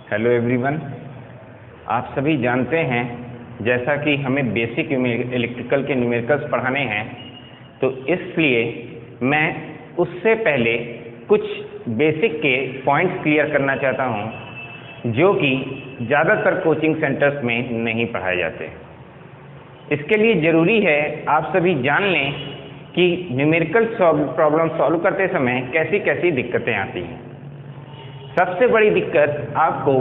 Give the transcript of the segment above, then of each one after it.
Hello everyone, आप सभी जानते हैं जैसा कि हमें बेसिक इलेक्ट्रिकल के न्यूमेरिकल्स पढ़ाने हैं, तो इसलिए मैं उससे पहले कुछ बेसिक के पॉइंट्स क्लियर करना चाहता हूं जो कि ज़्यादातर कोचिंग सेंटर्स में नहीं पढ़ाए जाते। इसके लिए ज़रूरी है आप सभी जान लें कि न्यूमेरिकल प्रॉब्लम सॉल्व करते समय कैसी कैसी दिक्कतें आती हैं। सबसे बड़ी दिक्कत आपको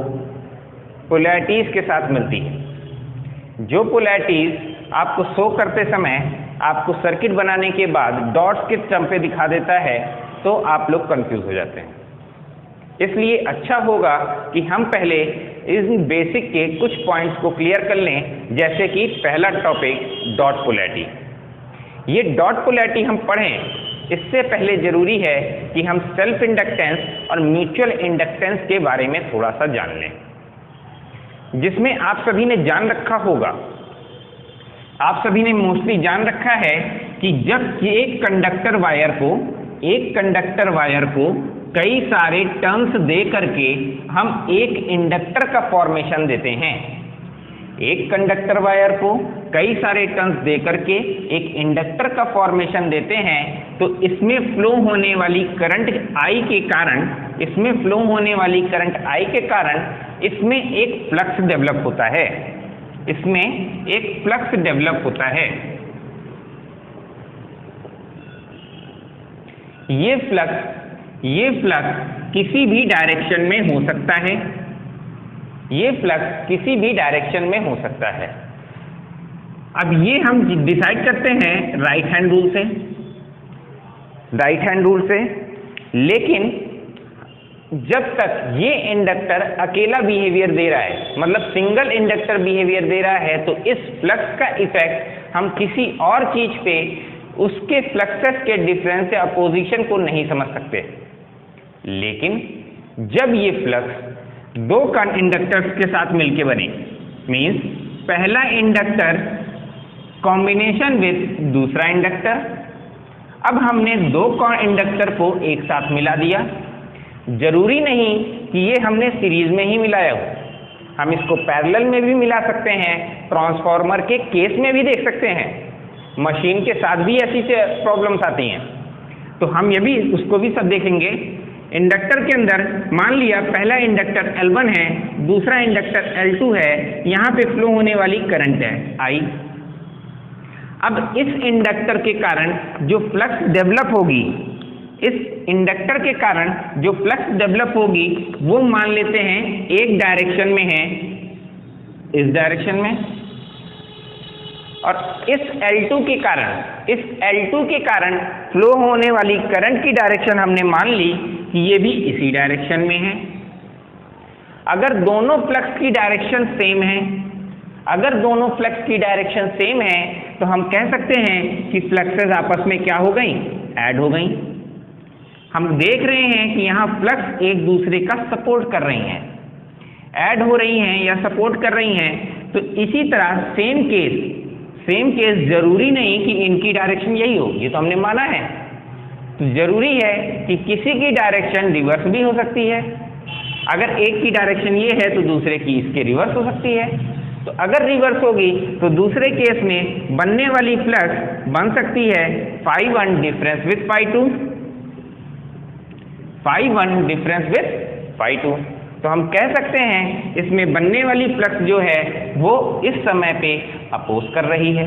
पोलैरिटीज़ के साथ मिलती है। जो पोलैरिटीज़ आपको शो करते समय आपको सर्किट बनाने के बाद डॉट्स के टर्म पे दिखा देता है तो आप लोग कंफ्यूज हो जाते हैं। इसलिए अच्छा होगा कि हम पहले इन बेसिक के कुछ पॉइंट्स को क्लियर कर लें, जैसे कि पहला टॉपिक डॉट पोलैरिटी। ये डॉट पोलैरिटी हम पढ़ें इससे पहले जरूरी है कि हम सेल्फ इंडक्टेंस और म्यूचुअल इंडक्टेंस के बारे में थोड़ा सा जान लें, जिसमें आप सभी ने जान रखा होगा, आप सभी ने मोस्टली जान रखा है कि जब एक कंडक्टर वायर को कई सारे टर्न्स दे करके हम एक इंडक्टर का फॉर्मेशन देते हैं, एक कंडक्टर वायर को कई सारे टर्न्स दे करके एक इंडक्टर का फॉर्मेशन देते हैं, तो इसमें फ्लो होने वाली करंट I के कारण इसमें एक फ्लक्स डेवलप होता है। ये फ्लक्स किसी भी डायरेक्शन में हो सकता है। अब ये हम डिसाइड करते हैं राइट हैंड रूल से, लेकिन जब तक ये इंडक्टर अकेला बिहेवियर दे रहा है, मतलब सिंगल इंडक्टर बिहेवियर दे रहा है, तो इस फ्लक्स का इफेक्ट हम किसी और चीज पे उसके फ्लक्सेस के डिफरेंस या अपोजिशन को नहीं समझ सकते। लेकिन जब ये फ्लक्स दो इंडक्टर्स के साथ मिलके बने, मींस पहला इंडक्टर कॉम्बिनेशन विद दूसरा इंडक्टर, अब हमने दो इंडक्टर को एक साथ मिला दिया। जरूरी नहीं कि ये हमने सीरीज में ही मिलाया हो, हम इसको पैरेलल में भी मिला सकते हैं, ट्रांसफार्मर के केस में भी देख सकते हैं, मशीन के साथ भी ऐसी प्रॉब्लम्स आती हैं, तो हम ये भी उसको भी सब देखेंगे। इंडक्टर के अंदर मान लिया पहला इंडक्टर L1 है, दूसरा इंडक्टर L2 है, यहाँ पे फ्लो होने वाली करंट है I। अब इस इंडक्टर के कारण जो फ्लक्स डेवलप होगी, वो मान लेते हैं एक डायरेक्शन में है, इस डायरेक्शन में, और इस L2 के कारण फ्लो होने वाली करंट की डायरेक्शन हमने मान ली कि ये भी इसी डायरेक्शन में है। अगर दोनों फ्लक्स की डायरेक्शन सेम है, तो हम कह सकते हैं कि फ्लक्सेस आपस में क्या हो गई, ऐड हो गई। हम देख रहे हैं कि यहाँ फ्लक्स एक दूसरे का सपोर्ट कर रही हैं, ऐड हो रही हैं या सपोर्ट कर रही हैं। तो इसी तरह सेम केस जरूरी नहीं कि इनकी डायरेक्शन यही हो, ये तो हमने माना है, तो जरूरी है कि किसी की डायरेक्शन रिवर्स भी हो सकती है। अगर एक की डायरेक्शन ये है तो दूसरे की इसके रिवर्स हो सकती है। तो अगर रिवर्स होगी तो दूसरे केस में बनने वाली फ्लक्स बन सकती है φ1 डिफरेंस विथ φ2। तो हम कह सकते हैं इसमें बनने वाली फ्लक्स जो है वो इस समय पे अपोज कर रही है।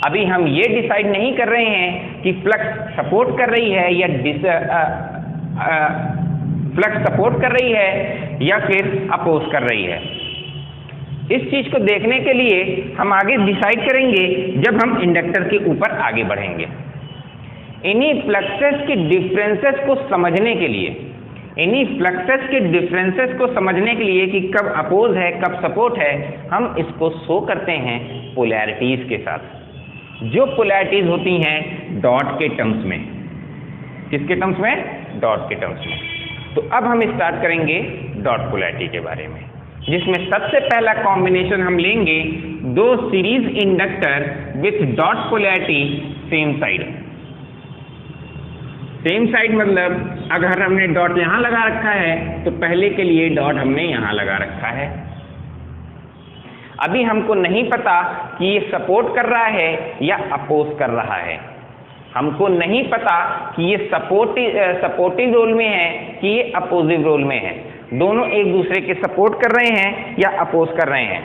अभी हम ये डिसाइड नहीं कर रहे हैं कि फ्लक्स सपोर्ट कर रही है या फिर अपोज कर रही है। इस चीज को देखने के लिए हम आगे डिसाइड करेंगे जब हम इंडक्टर के ऊपर आगे बढ़ेंगे। इन्हीं फ्लक्सेस के डिफरेंसेस को समझने के लिए कि कब अपोज है कब सपोर्ट है, हम इसको शो करते हैं पोलैरिटीज के साथ, जो पोलैरिटीज होती हैं डॉट के टर्म्स में। किसके टर्म्स में? डॉट के टर्म्स में। तो अब हम स्टार्ट करेंगे डॉट पोलैरिटी के बारे में, जिसमें सबसे पहला कॉम्बिनेशन हम लेंगे दो series inductor with dot polarity same side मतलब अगर हमने डॉट यहाँ लगा रखा है तो पहले के लिए डॉट हमने यहाँ लगा रखा है। अभी हमको नहीं पता कि ये सपोर्ट कर रहा है या अपोज कर रहा है। हमको नहीं पता कि ये सपोर्टिव रोल में है कि ये अपोजिव रोल में है। दोनों एक दूसरे के सपोर्ट कर रहे हैं या अपोज कर रहे हैं।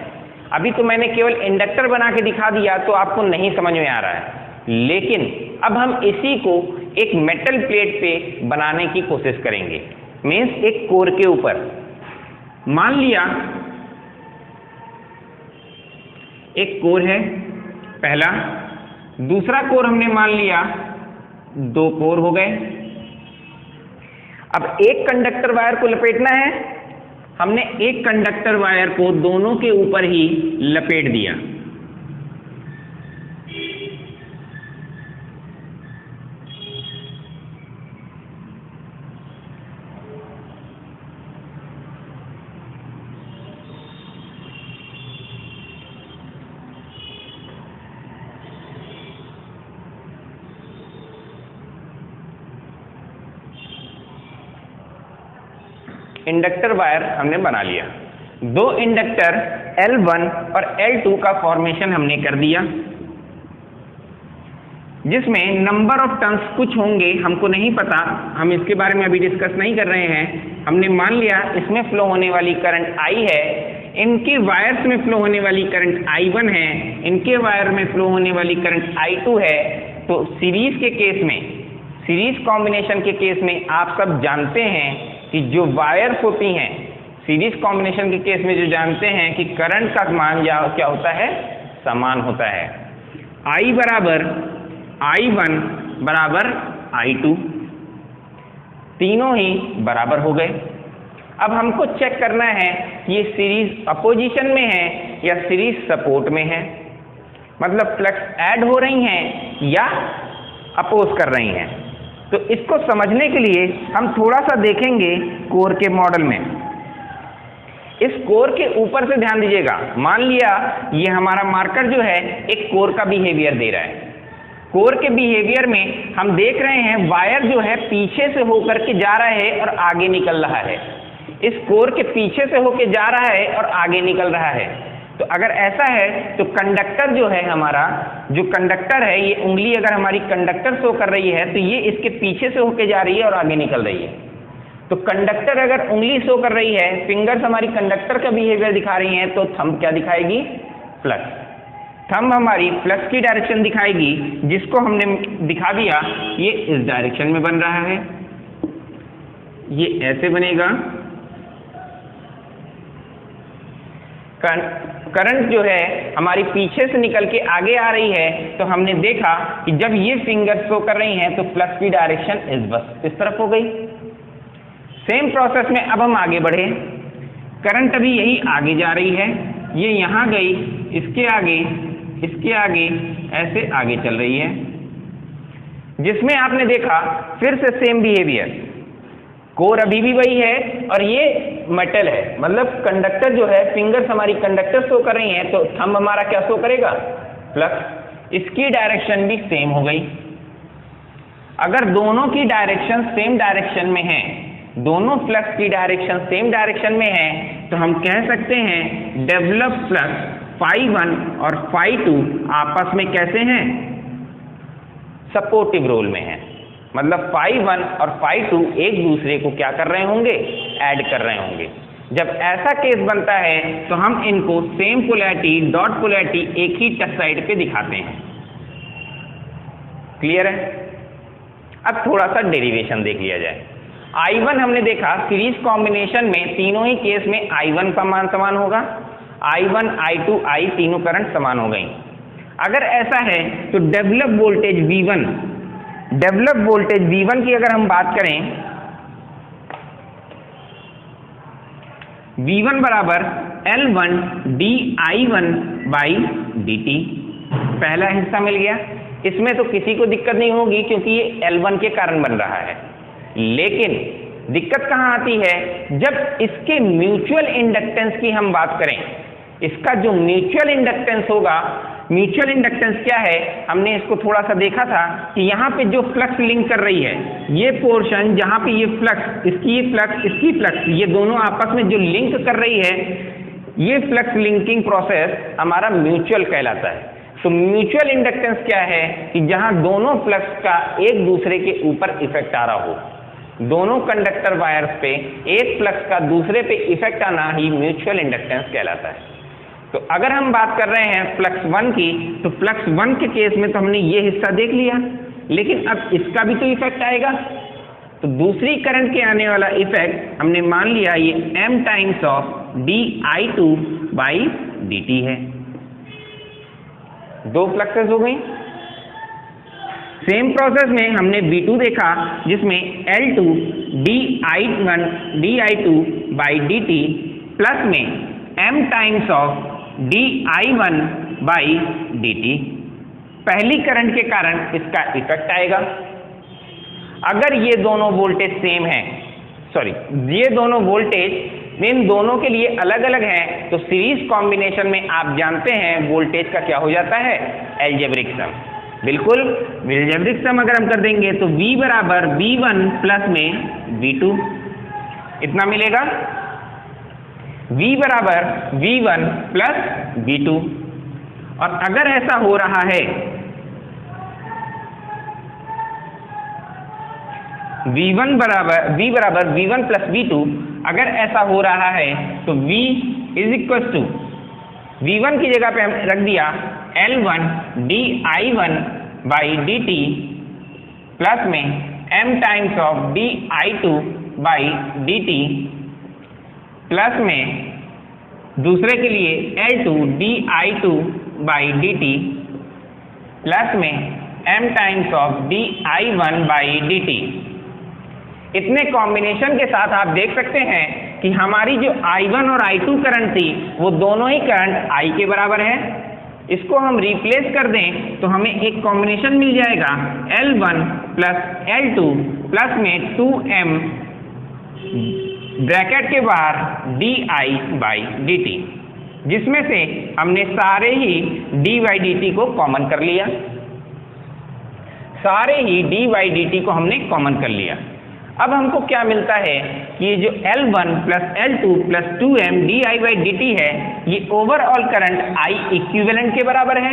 अभी तो मैंने केवल इंडक्टर बना के दिखा दिया तो आपको नहीं समझ में आ रहा है, लेकिन अब हम इसी को एक मेटल प्लेट पे बनाने की कोशिश करेंगे, मीन्स एक कोर के ऊपर। मान लिया एक कोर है पहला, दूसरा कोर हमने मान लिया, 2 कोर हो गए। अब एक कंडक्टर वायर को लपेटना है, हमने एक कंडक्टर वायर को दोनों के ऊपर ही लपेट दिया। इंडक्टर वायर हमने बना लिया। 2 इंडक्टर L1 और L2 का फॉर्मेशन हमने कर दिया, जिसमें नंबर ऑफ टर्न्स कुछ होंगे, हमको नहीं पता, हम इसके बारे में अभी डिस्कस नहीं कर रहे हैं। हमने मान लिया इसमें फ्लो होने वाली करंट I है, इनके वायर्स में फ्लो होने वाली करंट I1 है, इनके वायर में फ्लो होने वाली करंट I2 है। तो सीरीज के केस में, सीरीज कॉम्बिनेशन के केस में आप सब जानते हैं कि जो वायर्स होती हैं सीरीज कॉम्बिनेशन के केस में जो जानते हैं कि करंट का मान क्या होता है, समान होता है। I बराबर I1 बराबर I2, तीनों ही बराबर हो गए। अब हमको चेक करना है कि ये सीरीज अपोजिशन में है या सीरीज सपोर्ट में है, मतलब फ्लक्स ऐड हो रही हैं या अपोज कर रही हैं। तो इसको समझने के लिए हम थोड़ा सा देखेंगे कोर के मॉडल में। इस कोर के ऊपर से ध्यान दीजिएगा, मान लिया ये हमारा मार्कर जो है एक कोर का बिहेवियर दे रहा है। कोर के बिहेवियर में हम देख रहे हैं वायर जो है पीछे से होकर के जा रहा है और आगे निकल रहा है। इस कोर के पीछे से होकर जा रहा है और आगे निकल रहा है। तो अगर ऐसा है तो कंडक्टर जो है हमारा, जो कंडक्टर है, ये उंगली अगर हमारी कंडक्टर शो कर रही है तो ये इसके पीछे से होके जा रही है और आगे निकल रही है। तो कंडक्टर अगर उंगली शो कर रही है, फिंगर्स हमारी कंडक्टर का बिहेवियर दिखा रही हैं, तो थंब क्या दिखाएगी, फ्लक्स। थंब हमारी फ्लक्स की डायरेक्शन दिखाएगी, जिसको हमने दिखा दिया ये इस डायरेक्शन में बन रहा है, ये ऐसे बनेगा। करंट जो है हमारी पीछे से निकल के आगे आ रही है, तो हमने देखा कि जब ये फिंगर शो कर रही हैं तो फ्लक्स की डायरेक्शन इस तरफ हो गई। सेम प्रोसेस में अब हम आगे बढ़े, करंट अभी यही आगे जा रही है, ये यहाँ गई, इसके आगे ऐसे आगे चल रही है, जिसमें आपने देखा फिर से सेम बिहेवियर। कोर अभी भी वही है और ये मेटल है, मतलब कंडक्टर जो है, फिंगर्स हमारी कंडक्टर शो कर रही हैं, तो थंब हमारा क्या शो करेगा, फ्लक्स। इसकी डायरेक्शन भी सेम हो गई। अगर दोनों की डायरेक्शन सेम डायरेक्शन में है, दोनों फ्लक्स की डायरेक्शन सेम डायरेक्शन में है, तो हम कह सकते हैं डेवलप फ्लक्स φ1 और φ2 आपस में कैसे हैं, सपोर्टिव रोल में है। मतलब φ1 और φ2 एक दूसरे को क्या कर रहे होंगे, ऐड कर रहे होंगे। जब ऐसा केस बनता है तो हम इनको सेम पोलैरिटी, डॉट पोलैरिटी एक ही टच साइड पे दिखाते हैं। क्लियर है? अब थोड़ा सा डेरिवेशन देख लिया जाए। I1 हमने देखा सीरीज कॉम्बिनेशन में तीनों ही केस में I1 का मान समान होगा, I1, I2, I तीनों करंट समान हो गई। अगर ऐसा है तो develop voltage V1, develop voltage V1 की अगर हम बात करें, V1 बराबर L1 dI1 बाई dt। पहला हिस्सा मिल गया, इसमें तो किसी को दिक्कत नहीं होगी क्योंकि ये L1 के कारण बन रहा है। लेकिन दिक्कत कहाँ आती है, जब इसके म्यूचुअल इंडक्टेंस की हम बात करें। इसका जो म्यूचुअल इंडक्टेंस होगा म्यूचुअल इंडक्टेंस क्या है, हमने इसको थोड़ा सा देखा था कि यहाँ पे जो फ्लक्स लिंक कर रही है, ये पोर्शन जहाँ पे ये फ्लक्स, इसकी फ्लक्स, ये दोनों आपस में जो लिंक कर रही है, ये फ्लक्स लिंकिंग प्रोसेस हमारा म्यूचुअल कहलाता है। तो म्यूचुअल इंडक्टेंस क्या है कि जहां दोनों फ्लक्स का एक दूसरे के ऊपर इफेक्ट आ रहा हो, दोनों कंडक्टर वायर्स पे एक फ्लक्स का दूसरे पे इफेक्ट आना ही म्यूचुअल इंडक्टेंस कहलाता है। तो अगर हम बात कर रहे हैं फ्लक्स 1 की, तो फ्लक्स 1 के केस में तो हमने ये हिस्सा देख लिया, लेकिन अब इसका भी तो इफेक्ट आएगा। तो दूसरी करंट के आने वाला इफेक्ट हमने मान लिया ये m times of di2 by dt है। दो फ्लक्सेस हो गई। सेम प्रोसेस में हमने V2 देखा जिसमें L2 di2 by dt plus में m times of di1 by dt। पहली करंट के कारण इसका इफेक्ट आएगा। अगर ये दोनों वोल्टेज सेम है, ये दोनों वोल्टेज इन दोनों के लिए अलग अलग हैं, तो सीरीज कॉम्बिनेशन में आप जानते हैं वोल्टेज का क्या हो जाता है, एल्जेब्रिक सम। बिल्कुल एल्जेब्रिक सम अगर हम कर देंगे तो V बराबर V1 प्लस में V2 इतना मिलेगा, V बराबर V1 प्लस V2। और अगर ऐसा हो रहा है V बराबर V1 प्लस V2, अगर ऐसा हो रहा है तो V is equal to V1 की जगह पे हम रख दिया L1 di1 by dt plus में m times of di2 by dt plus में दूसरे के लिए L2 di2 by dt plus में m times of di1 by dt। इतने कॉम्बिनेशन के साथ आप देख सकते हैं कि हमारी जो I1 और I2 करंट थी वो दोनों ही करंट I के बराबर है। इसको हम रिप्लेस कर दें तो हमें एक कॉम्बिनेशन मिल जाएगा L1 प्लस L2 प्लस में 2m ब्रैकेट के बाहर di बाई dt, जिसमें से हमने सारे ही d बाई dt को कॉमन कर लिया, सारे ही d बाई dt को हमने कॉमन कर लिया। अब हमको क्या मिलता है कि ये जो L1 plus L2 plus 2m di by dt है, ये ओवरऑल करंट I इक्विवेलेंट के बराबर है।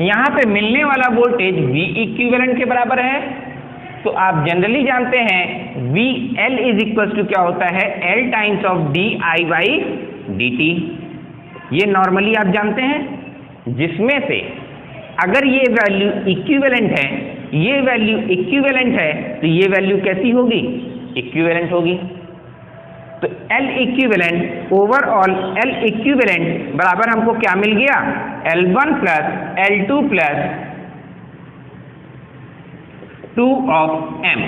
यहाँ पे मिलने वाला वोल्टेज V इक्विवेलेंट के बराबर है। तो आप जनरली जानते हैं VL इज इक्वल टू क्या होता है, L times of di by dt। ये नॉर्मली आप जानते हैं, जिसमें से अगर ये वैल्यू इक्विवेलेंट है, ये वैल्यू इक्विवेलेंट है, तो ये वैल्यू कैसी होगी, इक्विवेलेंट होगी। तो L equivalent overall L equivalent बराबर हमको क्या मिल गया, L1 plus L2 plus 2 of m।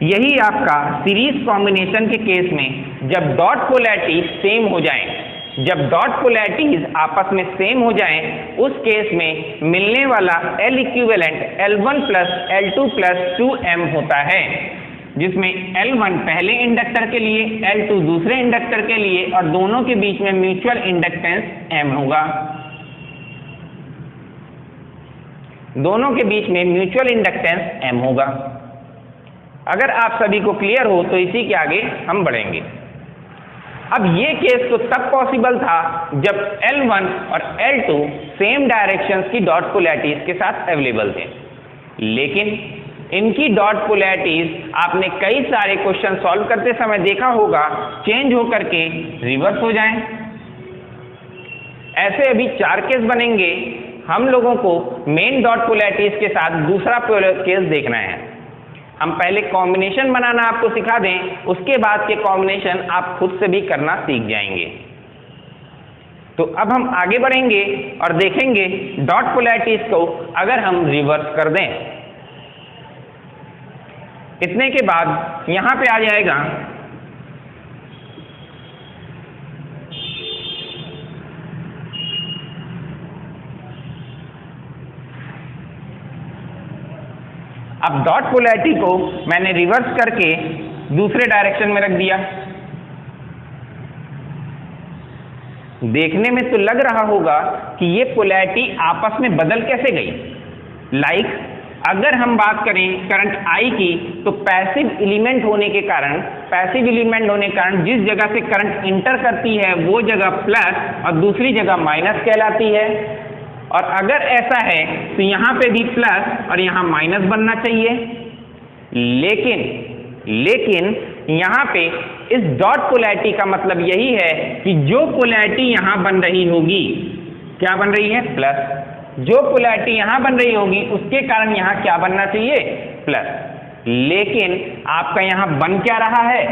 यही आपका सीरीज कॉम्बिनेशन के केस में जब डॉट पोलैरिटी सेम हो जाए, जब डॉट पोलैरिटीज आपस में सेम हो जाएं, उस केस में मिलने वाला L equivalent L1 plus L2 plus 2m होता है, जिसमें L1 पहले इंडक्टर के लिए, L2 दूसरे इंडक्टर के लिए, और दोनों के बीच में म्यूचुअल इंडक्टेंस m होगा। दोनों के बीच में म्यूचुअल इंडक्टेंस m होगा। अगर आप सभी को क्लियर हो तो इसी के आगे हम बढ़ेंगे। अब ये केस तो तब पॉसिबल था जब L1 और L2 सेम डायरेक्शंस की डॉट पोलैरिटीज के साथ अवेलेबल थे, लेकिन इनकी डॉट पोलैरिटीज आपने कई सारे क्वेश्चन सॉल्व करते समय देखा होगा चेंज होकर के रिवर्स हो जाएं। ऐसे अभी 4 केस बनेंगे। हम लोगों को मेन डॉट पोलैरिटीज के साथ दूसरा केस देखना है। हम पहले कॉम्बिनेशन बनाना आपको सिखा दें, उसके बाद के कॉम्बिनेशन आप खुद से भी करना सीख जाएंगे। तो अब हम आगे बढ़ेंगे और देखेंगे डॉट पोलैरिटीज को अगर हम रिवर्स कर दें। इतने के बाद यहां पे आ जाएगा अब डॉट पोलैरिटी को मैंने रिवर्स करके दूसरे डायरेक्शन में रख दिया। देखने में तो लग रहा होगा कि ये पोलैरिटी आपस में बदल कैसे गई। लाइक अगर हम बात करें करंट I की, तो पैसिव एलिमेंट होने के कारण जिस जगह से करंट इंटर करती है वो जगह प्लस और दूसरी जगह माइनस कहलाती है। और अगर ऐसा है तो यहाँ पे भी प्लस और यहाँ माइनस बनना चाहिए। लेकिन यहाँ पे इस डॉट पोलैरिटी का मतलब यही है कि जो पोलैरिटी यहाँ बन रही होगी, क्या बन रही है, प्लस। जो पोलैरिटी यहाँ बन रही होगी उसके कारण यहाँ क्या बनना चाहिए, प्लस। लेकिन आपका यहाँ बन क्या रहा है,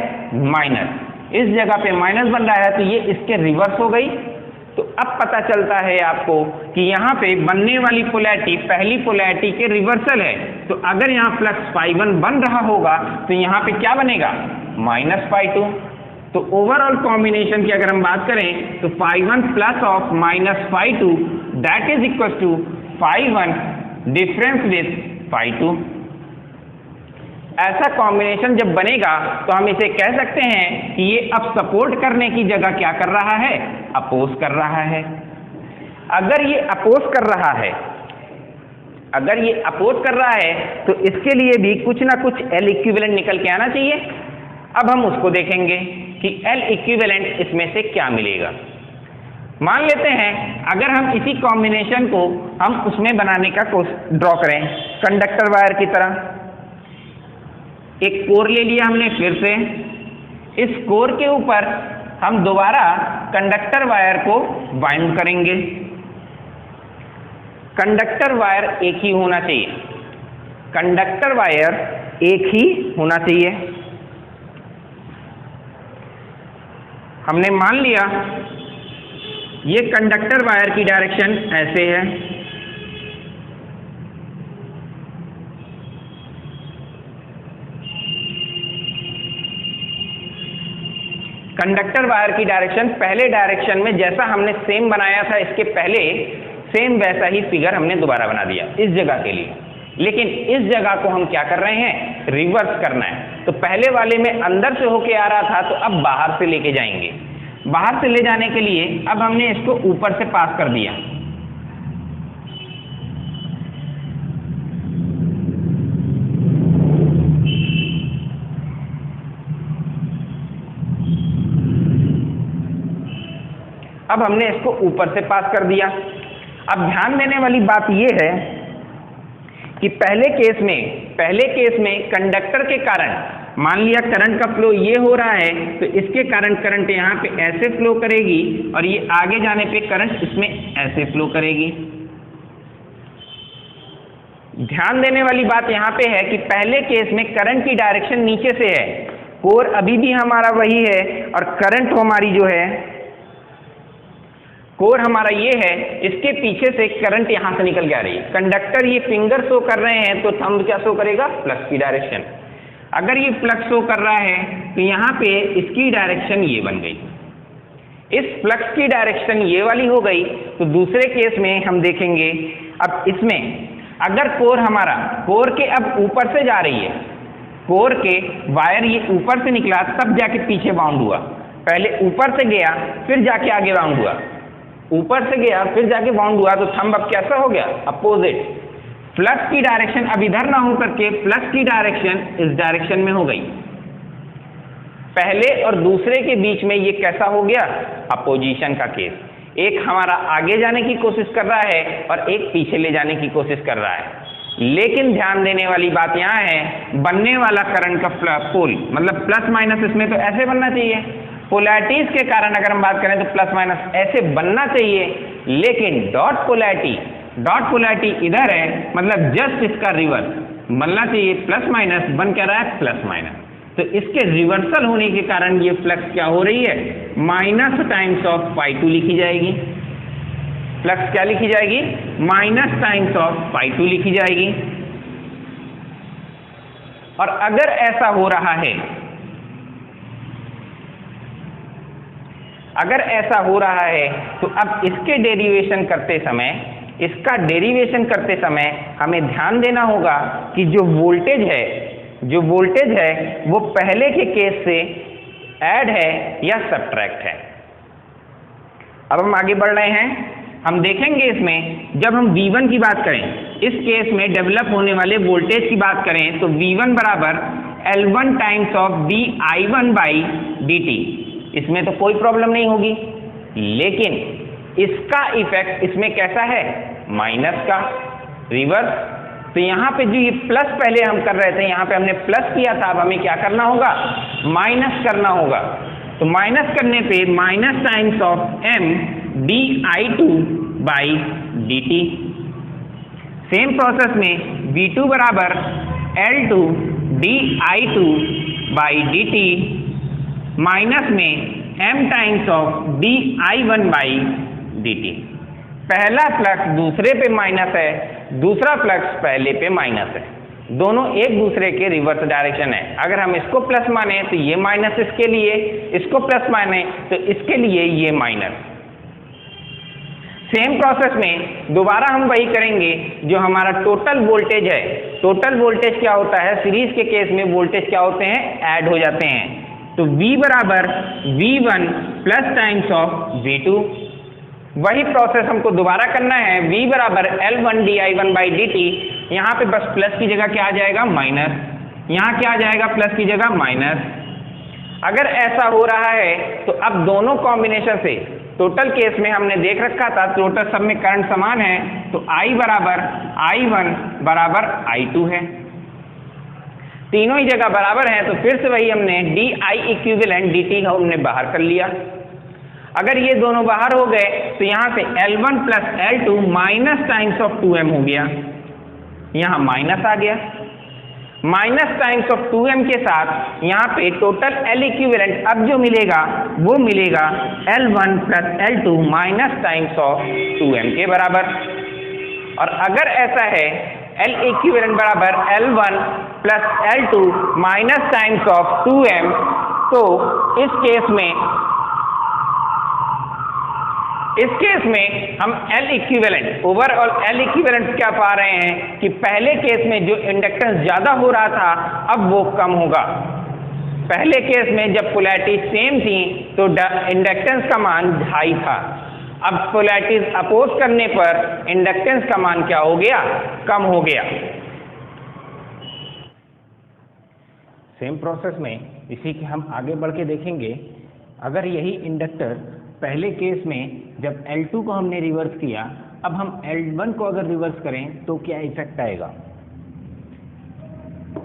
माइनस। इस जगह पे माइनस बन रहा है तो ये इसके रिवर्स हो गई। तो अब पता चलता है आपको कि यहाँ पे बनने वाली पोलैरिटी पहली पोलैरिटी के रिवर्सल है। तो अगर यहाँ प्लस ∅1 बन रहा होगा तो यहाँ पे क्या बनेगा, माइनस ∅2। तो ओवरऑल कॉम्बिनेशन की अगर हम बात करें तो ∅1 plus of minus ∅2 that is equal to ∅1 difference with ∅2। ऐसा कॉम्बिनेशन जब बनेगा तो हम इसे कह सकते हैं कि ये अब सपोर्ट करने की जगह क्या कर रहा है, अपोज कर रहा है। अगर ये अपोज कर रहा है तो इसके लिए भी कुछ ना कुछ L इक्विवेलेंट निकल के आना चाहिए। अब हम उसको देखेंगे कि L इक्विवेलेंट इसमें से क्या मिलेगा। मान लेते हैं अगर हम इसी कॉम्बिनेशन को हम उसमें बनाने का ड्रॉ करें, कंडक्टर वायर की तरह। एक कोर ले लिया हमने फिर से, इस कोर के ऊपर हम दोबारा कंडक्टर वायर को बाइंड करेंगे। कंडक्टर वायर एक ही होना चाहिए, हमने मान लिया ये कंडक्टर वायर की डायरेक्शन ऐसे है, कंडक्टर वायर की डायरेक्शन पहले डायरेक्शन में जैसा हमने सेम बनाया था इसके पहले, सेम वैसा ही फिगर हमने दोबारा बना दिया इस जगह के लिए। लेकिन इस जगह को हम क्या कर रहे हैं, रिवर्स करना है। तो पहले वाले में अंदर से होके आ रहा था तो अब बाहर से लेके जाएंगे। बाहर से ले जाने के लिए अब हमने इसको ऊपर से पास कर दिया। अब हमने इसको ऊपर से पास कर दिया। अब ध्यान देने वाली बात यह है कि पहले केस में कंडक्टर के कारण मान लिया करंट का फ्लो ये हो रहा है तो इसके कारण करंट यहाँ पे ऐसे फ्लो करेगी और ये आगे जाने पे करंट इसमें ऐसे फ्लो करेगी। ध्यान देने वाली बात यहाँ पे है कि पहले केस में करंट की डायरेक्शन नीचे से है, कोर अभी भी हमारा वही है और करंट हमारी जो है कोर हमारा ये है, इसके पीछे से करंट यहां से निकल के आ रही है। कंडक्टर ये फिंगर शो कर रहे हैं तो थंब क्या शो करेगा, फ्लक्स की डायरेक्शन। अगर ये फ्लक्स शो कर रहा है तो यहाँ पे इसकी डायरेक्शन ये बन गई। इस फ्लक्स की डायरेक्शन ये वाली हो गई। तो दूसरे केस में हम देखेंगे, अब इसमें अगर कोर के अब ऊपर से जा रही है, कोर के वायर ये ऊपर से निकला तब जाके पीछे बाउंड हुआ, पहले ऊपर से गया फिर जाके आगे बाउंड हुआ, ऊपर से गया फिर जाके बाउंड हुआ। तो थंब अब कैसा हो गया, अपोजिट। फ्लक्स की डायरेक्शन अब इधर ना हो करके फ्लक्स की डायरेक्शन इस डायरेक्शन में हो गई। पहले और दूसरे के बीच में ये कैसा हो गया, अपोजिशन का केस। एक हमारा आगे जाने की कोशिश कर रहा है और एक पीछे ले जाने की कोशिश कर रहा है। लेकिन ध्यान देने वाली बात यहाँ है, बनने वाला करंट का पोल मतलब प्लस माइनस इसमें तो ऐसे बनना चाहिए। पोलैरिटीज के कारण अगर हम बात करें तो प्लस माइनस ऐसे बनना चाहिए, लेकिन डॉट पोलैरिटी इधर है, मतलब जस्ट इसका रिवर्स बनना चाहिए। प्लस माइनस बन क्या रहा है, प्लस माइनस। तो इसके रिवर्सल होने के कारण ये फ्लक्स क्या हो रही है, माइनस टाइम्स ऑफ ∅2 लिखी जाएगी। फ्लक्स क्या लिखी जाएगी, माइनस टाइम्स ऑफ ∅2 लिखी जाएगी। और अगर ऐसा हो रहा है, तो अब इसके डेरिवेशन करते समय हमें ध्यान देना होगा कि जो वोल्टेज है वो पहले के केस से ऐड है या सब्ट्रैक्ट है। अब हम आगे बढ़ रहे हैं, हम देखेंगे इसमें जब हम V1 की बात करें, इस केस में डेवलप होने वाले वोल्टेज की बात करें तो V1 बराबर L1 times of dI1 by dt। इसमें तो कोई प्रॉब्लम नहीं होगी, लेकिन इसका इफेक्ट इसमें कैसा है, माइनस का, रिवर्स। तो यहाँ पे जो ये प्लस पहले हम कर रहे थे, यहाँ पे हमने प्लस किया था, अब हमें क्या करना होगा, माइनस करना होगा। तो माइनस करने पे minus times of m dI2 by dt। Same process में V2 बराबर L2 dI2 by dt minus में m times of dI1 by dt। पहला फ्लक्स दूसरे पे माइनस है, दूसरा फ्लक्स पहले पे माइनस है, दोनों एक दूसरे के रिवर्स डायरेक्शन है। अगर हम इसको प्लस माने तो ये माइनस इसके लिए, इसको प्लस माने तो इसके लिए ये माइनस। सेम प्रोसेस में दोबारा हम वही करेंगे जो हमारा टोटल वोल्टेज है। टोटल वोल्टेज क्या होता है, सीरीज के केस में वोल्टेज क्या होते हैं, ऐड हो जाते हैं। तो V बराबर V1 plus times of V2। वही प्रोसेस हमको दोबारा करना है, V बराबर L1 dI1 बाई dt। यहाँ पे बस प्लस की जगह क्या आ जाएगा, माइनस, यहाँ क्या आ जाएगा, प्लस की जगह माइनस। अगर ऐसा हो रहा है तो अब दोनों कॉम्बिनेशन से, टोटल केस में हमने देख रखा था टोटल सब में करंट समान है, तो I बराबर I1 बराबर I2 है, तीनों ही जगह बराबर है। तो फिर से वही हमने DI इक्विवेलेंट dt हमने बाहर कर लिया। अगर ये दोनों बाहर हो गए तो यहाँ से L1 plus L2 minus times of 2m हो गया, यहाँ माइनस आ गया, माइनस टाइम्स ऑफ 2m के साथ यहाँ पे टोटल L इक्विवेलेंट अब जो मिलेगा वो मिलेगा L1 plus L2 minus times of 2m के बराबर। और अगर ऐसा है L इक्विवेलेंट बराबर L1 plus L2 minus times of 2m, तो इस केस में हम L equivalent, overall L equivalent क्या पा रहे हैं कि पहले केस में जो इंडक्टेंस ज्यादा हो रहा था अब वो कम होगा। पहले केस में जब पोलैरिटी सेम थी तो इंडक्टेंस का मान 2.5 था, अब पोलैरिटीज अपोज करने पर इंडक्टेंस का मान क्या हो गया, कम हो गया। सेम प्रोसेस में इसी के हम आगे बढ़ के देखेंगे। अगर यही इंडक्टर पहले केस में जब L2 को हमने रिवर्स किया, अब हम L1 को अगर रिवर्स करें तो क्या इफेक्ट आएगा।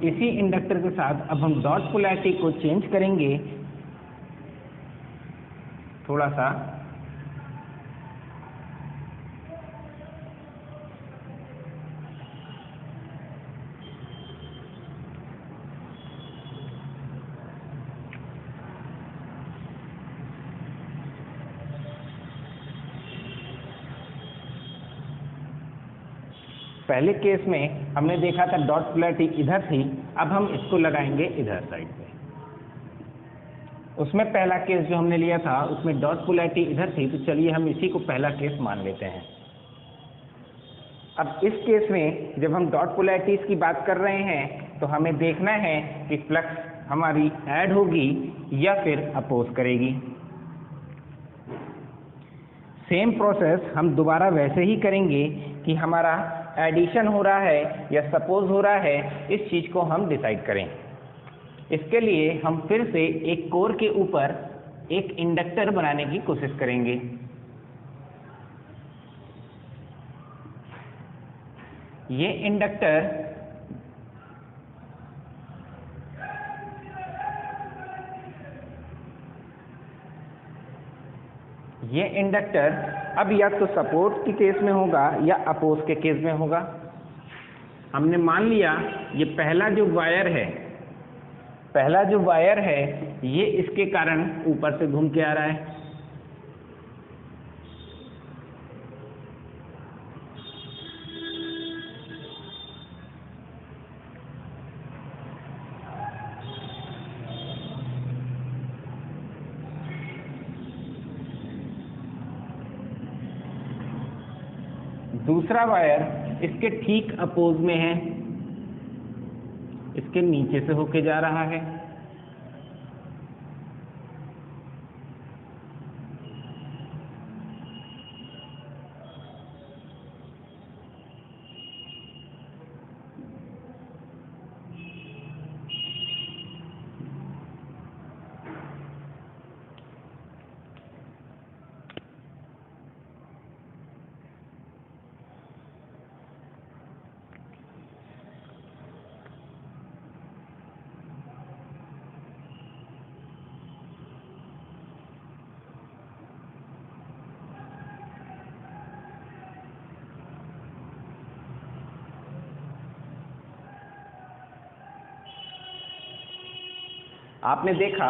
इसी इंडक्टर के साथ अब हम डॉट पोलैरिटी को चेंज करेंगे थोड़ा सा। पहले केस में हमने देखा था डॉट पोलैरिटी इधर थी, अब हम इसको लगाएंगे इधर साइड पे। उसमें पहला केस जो हमने लिया था उसमें डॉट पोलैरिटी इधर थी, तो चलिए हम इसी को पहला केस मान लेते हैं। अब इस केस में जब हम डॉट पोलैरिटीज की बात कर रहे हैं तो हमें देखना है कि फ्लक्स हमारी ऐड होगी या फिर अपोज करेगी। सेम प्रोसेस हम दोबारा वैसे ही करेंगे कि हमारा एडिशन हो रहा है या सपोज हो रहा है, इस चीज को हम डिसाइड करें। इसके लिए हम फिर से एक कोर के ऊपर एक इंडक्टर बनाने की कोशिश करेंगे। ये इंडक्टर अब या तो सपोर्ट के केस में होगा या अपोज के केस में होगा। हमने मान लिया ये पहला जो वायर है ये इसके कारण ऊपर से घूम के आ रहा है, दूसरा वायर इसके ठीक अपोज में है, इसके नीचे से होके जा रहा है। आपने देखा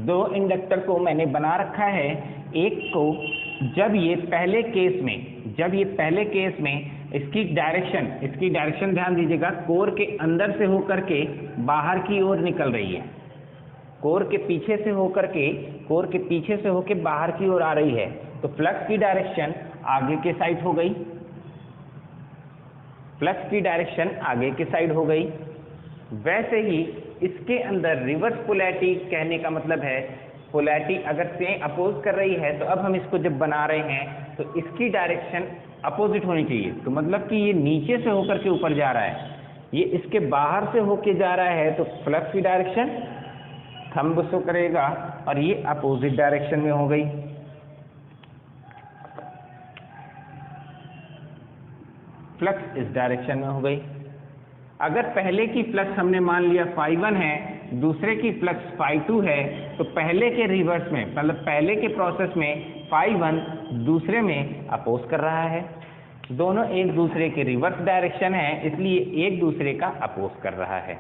दो इंडक्टर को मैंने बना रखा है, एक को जब ये पहले केस में इसकी डायरेक्शन ध्यान दीजिएगा, कोर के अंदर से होकर के बाहर की ओर निकल रही है, कोर के पीछे से होकर बाहर की ओर आ रही है, तो फ्लक्स की डायरेक्शन आगे के साइड हो गई, वैसे ही इसके अंदर रिवर्स पोलैरिटी कहने का मतलब है पोलैरिटी अगर से अपोज कर रही है, तो अब हम इसको जब बना रहे हैं तो इसकी डायरेक्शन अपोजिट होनी चाहिए। तो मतलब कि ये नीचे से होकर के ऊपर जा रहा है, ये इसके बाहर से होके जा रहा है, तो फ्लक्स की डायरेक्शन थंब शो करेगा और ये अपोजिट डायरेक्शन में हो गई। फ्लक्स इस डायरेक्शन में हो गई। अगर पहले की फ्लक्स हमने मान लिया ∅1 है, दूसरे की फ्लक्स ∅2 है, तो पहले के रिवर्स में मतलब पहले के प्रोसेस में ∅1 दूसरे में अपोज कर रहा है, दोनों एक दूसरे के रिवर्स डायरेक्शन है, इसलिए एक दूसरे का अपोज कर रहा है।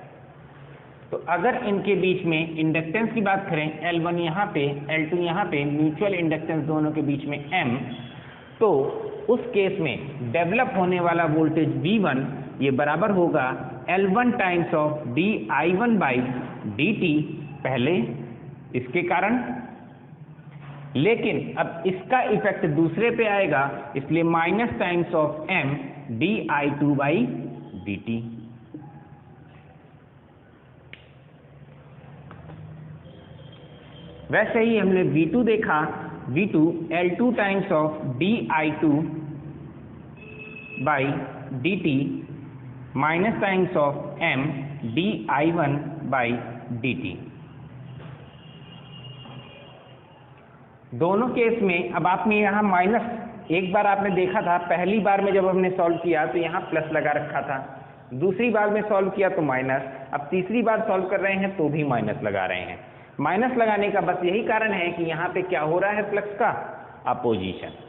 तो अगर इनके बीच में इंडक्टेंस की बात करें, L1 यहाँ पे L2 यहाँ पे, म्यूचुअल इंडक्टेंस दोनों के बीच में M, तो उस केस में डेवलप होने वाला वोल्टेज V1 ये बराबर होगा L1 times of dI1 by dt, पहले इसके कारण, लेकिन अब इसका इफेक्ट दूसरे पे आएगा, इसलिए minus times of M dI2 by dt। वैसे ही हमने V2 देखा, V2 L2 times of dI2 by dt minus times of M dI1 by dt। दोनों केस में अब आपने यहाँ माइनस, एक बार आपने देखा था पहली बार में जब हमने सॉल्व किया तो यहाँ प्लस लगा रखा था, दूसरी बार में सॉल्व किया तो माइनस, अब तीसरी बार सॉल्व कर रहे हैं तो भी माइनस लगा रहे हैं। माइनस लगाने का बस यही कारण है कि यहाँ पे क्या हो रहा है, फ्लक्स का अपोजिशन।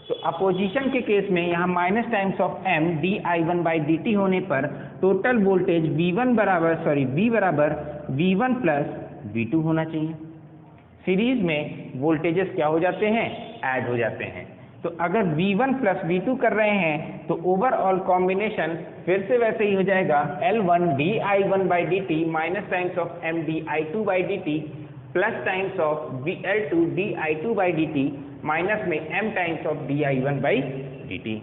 तो अपोजिशन के केस में यहाँ minus times of M dI1 by dt होने पर टोटल वोल्टेज V बराबर V1 प्लस V2 होना चाहिए। सीरीज में वोल्टेजेस क्या हो जाते हैं, ऐड हो जाते हैं। तो अगर V1 प्लस V2 कर रहे हैं तो ओवरऑल कॉम्बिनेशन फिर से वैसे ही हो जाएगा, L1 dI1 by dt minus times of M dI2 by dt plus times of L2 dI2 by dt minus में M times of dI1 by dt।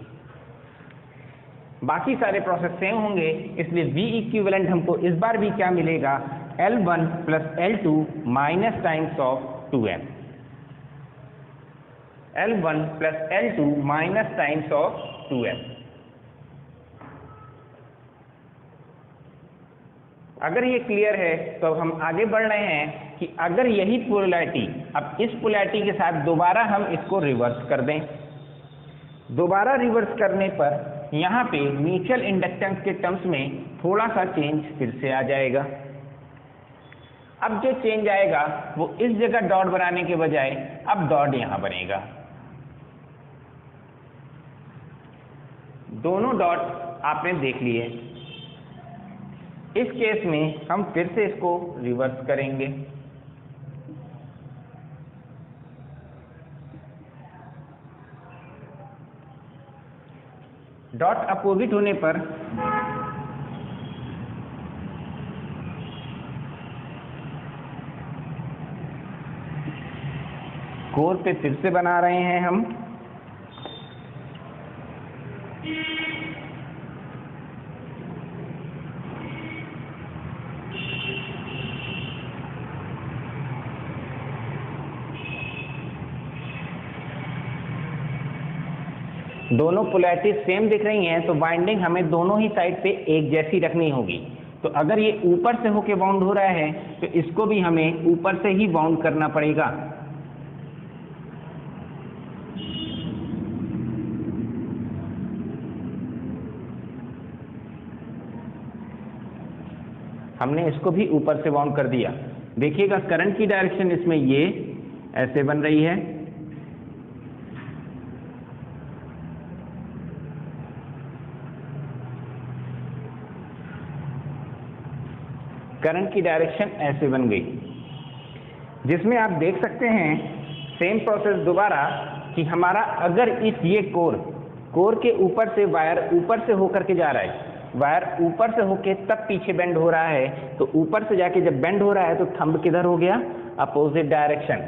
बाकी सारे प्रोसेस सेम होंगे, इसलिए V इक्विवेलेंट हमको इस बार भी क्या मिलेगा, L1 plus L2 minus times of 2M, L1 plus L2 minus times of 2M। अगर ये क्लियर है तो हम आगे बढ़ रहे हैं कि अगर यही पोलैरिटी, अब इस पोलैरिटी के साथ दोबारा हम इसको रिवर्स कर दें, दोबारा रिवर्स करने पर यहाँ पे म्यूचुअल इंडक्टेंस के टर्म्स में थोड़ा सा चेंज फिर से आ जाएगा। अब जो चेंज आएगा वो इस जगह डॉट बनाने के बजाय अब डॉट यहाँ बनेगा। दोनों डॉट आपने देख लिए। इस केस में हम फिर से इसको रिवर्स करेंगे। डॉट अपोजिट होने पर कोर पे फिर से बना रहे हैं हम। दोनों पोलैरिटी सेम दिख रही हैं, तो बाइंडिंग हमें दोनों ही साइड पे एक जैसी रखनी होगी। तो अगर ये ऊपर से होके बाउंड हो रहा है तो इसको भी हमें ऊपर से ही बाउंड करना पड़ेगा। हमने इसको भी ऊपर से बाउंड कर दिया। देखिएगा करंट की डायरेक्शन इसमें ये ऐसे बन रही है, करंट की डायरेक्शन ऐसे बन गई। जिसमें आप देख सकते हैं सेम प्रोसेस दोबारा कि हमारा अगर इस ये कोर के ऊपर से वायर ऊपर से होकर के जा रहा है, वायर ऊपर से होके तब पीछे बेंड हो रहा है, तो ऊपर से जाके जब बेंड हो रहा है तो थंब किधर हो गया, अपोजिट डायरेक्शन,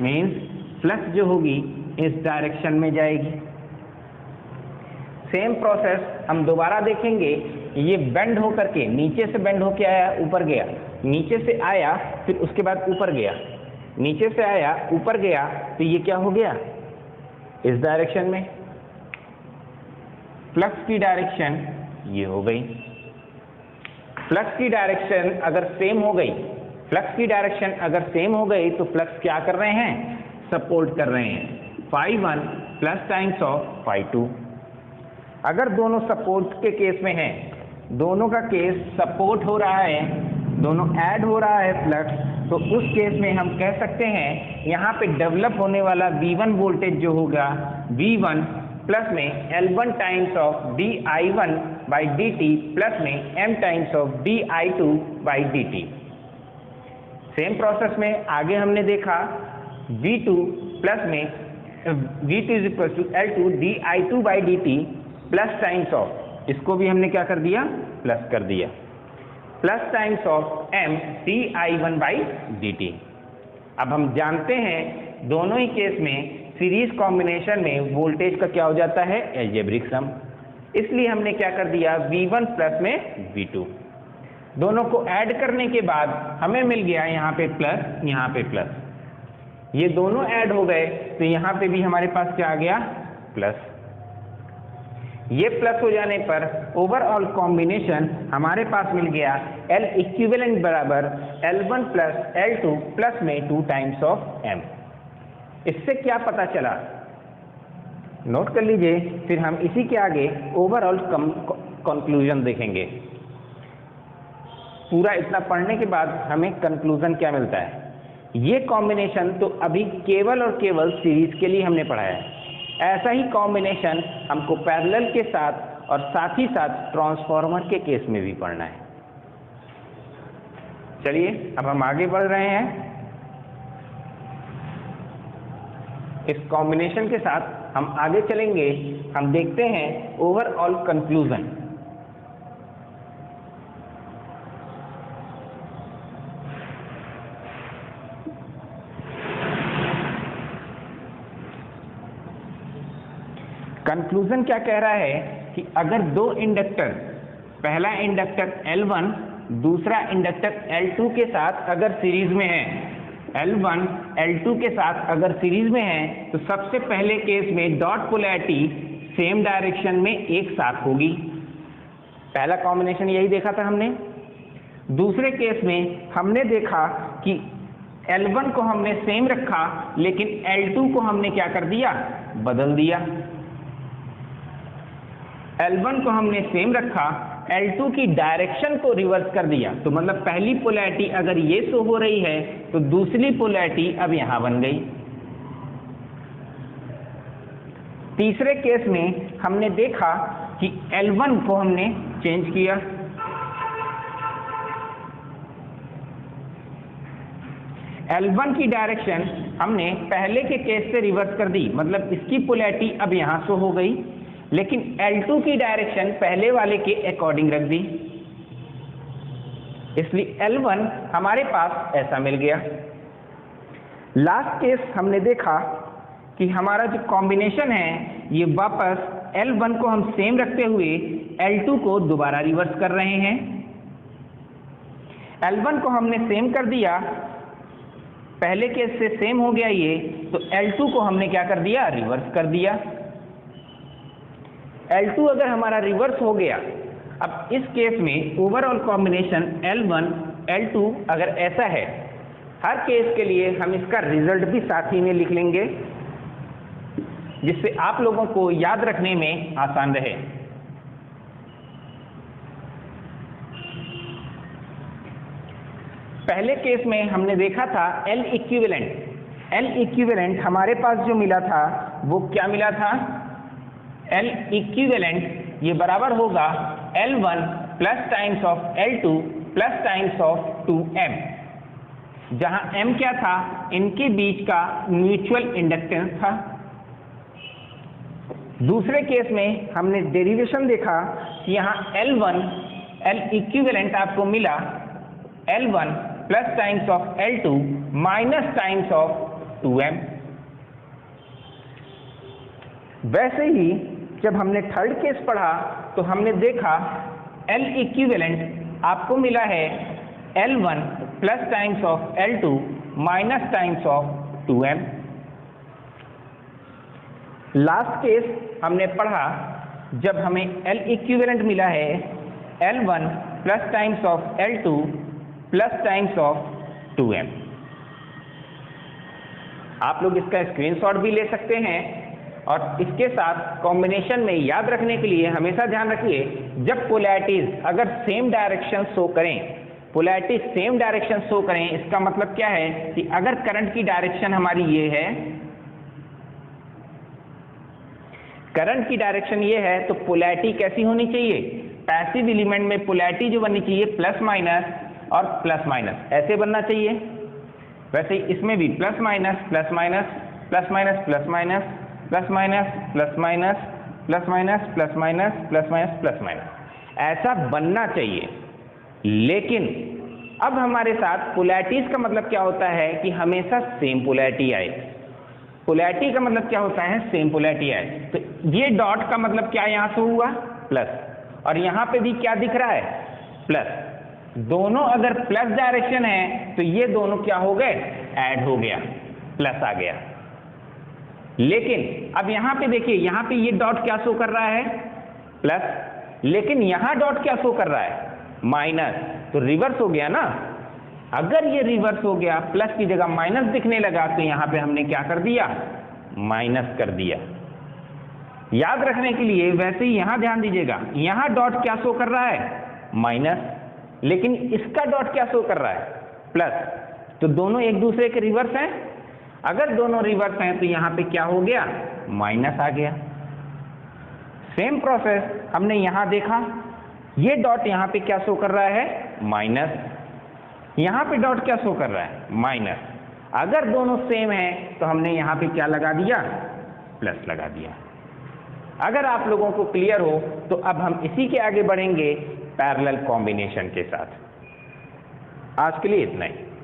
मीन्स फ्लक्स जो होगी इस डायरेक्शन में जाएगी। सेम प्रोसेस हम दोबारा देखेंगे, ये बेंड होकर के नीचे से बेंड होके आया, ऊपर गया, नीचे से आया, फिर उसके बाद ऊपर गया, नीचे से आया ऊपर गया, तो ये क्या हो गया, इस डायरेक्शन में। फ्लक्स की डायरेक्शन ये हो गई। फ्लक्स की डायरेक्शन अगर सेम हो गई, फ्लक्स की डायरेक्शन अगर सेम हो गई तो फ्लक्स क्या कर रहे हैं, सपोर्ट कर रहे हैं φ1 प्लस टाइम्स ऑफ φ2। अगर दोनों सपोर्ट के केस में हैं, दोनों का केस सपोर्ट हो रहा है, दोनों ऐड हो रहा है फ्लक्स, तो उस केस में हम कह सकते हैं यहाँ पे डेवलप होने वाला V1 वोल्टेज जो होगा V1 प्लस में L1 times of dI1 by dt plus में M times of dI2 by dt। Same process में आगे हमने देखा V2 प्लस में V2 is equal to L2 dI2 by dt plus times of, इसको भी हमने क्या कर दिया, प्लस कर दिया, plus times of M dI1 by dt। अब हम जानते हैं दोनों ही केस में सीरीज कॉम्बिनेशन में वोल्टेज का क्या हो जाता है, अलजेब्रिक सम, इसलिए हमने क्या कर दिया V1 प्लस में V2। दोनों को ऐड करने के बाद हमें मिल गया यहाँ पे प्लस, यहाँ पे प्लस, ये दोनों ऐड हो गए तो यहाँ पे भी हमारे पास क्या आ गया, प्लस। ये प्लस हो जाने पर ओवरऑल कॉम्बिनेशन हमारे पास मिल गया L इक्विवेलेंट बराबर L1 प्लस L2 प्लस में 2 टाइम्स ऑफ M। इससे क्या पता चला, नोट कर लीजिए, फिर हम इसी के आगे ओवरऑल कंक्लूजन देखेंगे। पूरा इतना पढ़ने के बाद हमें कंक्लूजन क्या मिलता है। ये कॉम्बिनेशन तो अभी केवल और केवल सीरीज के लिए हमने पढ़ा है, ऐसा ही कॉम्बिनेशन हमको पैरेलल के साथ और साथ ही साथ ट्रांसफार्मर के केस में भी पढ़ना है। चलिए अब हम आगे बढ़ रहे हैं। इस कॉम्बिनेशन के साथ हम आगे चलेंगे, हम देखते हैं ओवरऑल कंक्लूजन। कंक्लूजन क्या कह रहा है कि अगर दो इंडक्टर, पहला इंडक्टर L1 दूसरा इंडक्टर L2 के साथ अगर सीरीज में है, L1 L2 के साथ अगर सीरीज में है, तो सबसे पहले केस में डॉट पोलैरिटी सेम डायरेक्शन में एक साथ होगी। पहला कॉम्बिनेशन यही देखा था हमने। दूसरे केस में हमने देखा कि L1 को हमने सेम रखा, लेकिन L2 को हमने क्या कर दिया, बदल दिया। L1 को हमने सेम रखा, L2 की डायरेक्शन को रिवर्स कर दिया, तो मतलब पहली पोलैरिटी अगर ये शो हो रही है तो दूसरी पोलैरिटी अब यहां बन गई। तीसरे केस में हमने देखा कि L1 को हमने चेंज किया, L1 की डायरेक्शन हमने पहले के केस से रिवर्स कर दी, मतलब इसकी पोलैरिटी अब यहां शो हो गई, लेकिन L2 की डायरेक्शन पहले वाले के अकॉर्डिंग रख दी, इसलिए L1 हमारे पास ऐसा मिल गया। लास्ट केस हमने देखा कि हमारा जो कॉम्बिनेशन है ये वापस L1 को हम सेम रखते हुए L2 को दोबारा रिवर्स कर रहे हैं। L1 को हमने सेम कर दिया, पहले केस से सेम हो गया ये, तो L2 को हमने क्या कर दिया, रिवर्स कर दिया। L2 अगर हमारा रिवर्स हो गया, अब इस केस में ओवरऑल कॉम्बिनेशन L1 L2 अगर ऐसा है, हर केस के लिए हम इसका रिजल्ट भी साथ ही में लिख लेंगे, जिससे आप लोगों को याद रखने में आसान रहे। पहले केस में हमने देखा था L इक्विवेलेंट। L इक्विवेलेंट हमारे पास जो मिला था वो क्या मिला था, L इक्विवेलेंट ये बराबर होगा L1 plus times of L2 plus times of 2M। जहां M क्या था, इनके बीच का म्यूचुअल इंडक्टेंस था। दूसरे केस में हमने डेरिवेशन देखा कि यहाँ L1 L इक्विवेलेंट आपको मिला L1 plus times of L2 minus times of 2M। वैसे ही जब हमने थर्ड केस पढ़ा तो हमने देखा L इक्विवेलेंट आपको मिला है L1 plus times of L2 minus times of 2M। Last case हमने पढ़ा जब हमें L इक्विवेलेंट मिला है L1 plus times of L2 plus times of 2M। आप लोग इसका स्क्रीनशॉट भी ले सकते हैं और इसके साथ कॉम्बिनेशन में याद रखने के लिए हमेशा ध्यान रखिए, जब पोलैरिटीज अगर सेम डायरेक्शन शो करें, पोलैरिटी सेम डायरेक्शन शो करें, इसका मतलब क्या है कि अगर करंट की डायरेक्शन हमारी ये है, करंट की डायरेक्शन ये है, तो पोलैरिटी कैसी होनी चाहिए? पैसिव एलिमेंट में पोलैरिटी जो बननी चाहिए प्लस माइनस और प्लस माइनस ऐसे बनना चाहिए। वैसे इसमें भी plus minus plus minus plus minus plus minus plus minus plus minus plus minus plus minus plus minus plus minus ऐसा बनना चाहिए। लेकिन अब हमारे साथ पोलैरिटीज का मतलब क्या होता है कि हमेशा सेम पोलैरिटी आए। पोलैरिटी का मतलब क्या होता है? सेम पोलैरिटी आए। तो ये डॉट का मतलब क्या यहां से हुआ? प्लस, और यहां पे भी क्या दिख रहा है? प्लस। दोनों अगर प्लस डायरेक्शन है तो ये दोनों क्या हो गए? ऐड हो गया, प्लस आ गया। लेकिन अब यहां पे देखिए, यहां पे ये डॉट क्या शो कर रहा है? प्लस, लेकिन यहां डॉट क्या शो कर रहा है? माइनस। तो रिवर्स हो गया ना। अगर ये रिवर्स हो गया, प्लस की जगह माइनस दिखने लगा, तो यहां पे हमने क्या कर दिया? माइनस कर दिया। याद रखने के लिए वैसे ही यहां ध्यान दीजिएगा, यहां डॉट क्या शो कर रहा है? माइनस, लेकिन इसका डॉट क्या शो कर रहा है? प्लस। तो दोनों एक दूसरे के रिवर्स हैं। अगर दोनों रिवर्स हैं तो यहां पे क्या हो गया? माइनस आ गया। सेम प्रोसेस हमने यहां देखा, ये डॉट यहां पे क्या शो कर रहा है? माइनस। यहां पे डॉट क्या शो कर रहा है? माइनस। अगर दोनों सेम हैं तो हमने यहां पे क्या लगा दिया? प्लस लगा दिया। अगर आप लोगों को क्लियर हो तो अब हम इसी के आगे बढ़ेंगे पैरेलल कॉम्बिनेशन के साथ। आज के लिए इतना ही।